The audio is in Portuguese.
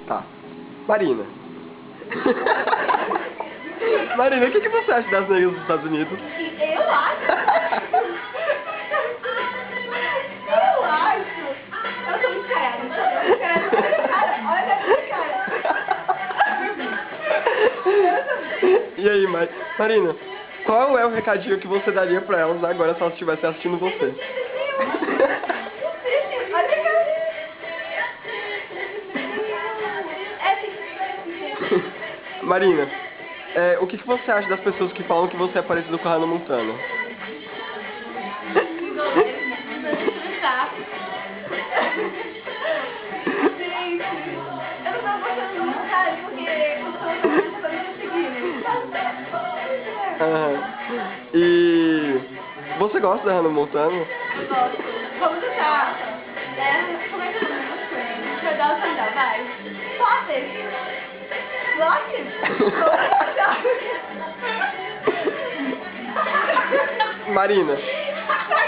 Tá. Marina. Marina, o que você acha das negras dos Estados Unidos? Eu acho. Eu acho. Eu tô muito cara. Olha a minha cara. E aí, Marina, qual é o recadinho que você daria pra elas agora se elas estivessem assistindo você? Marina, o que você acha das pessoas que falam que você é parecido com a Hannah Montana? E você gosta da Hannah Montana? Gosto. Vamos tentar. Como é que é o nome? Deixa eu dar o canal, vai. Marina,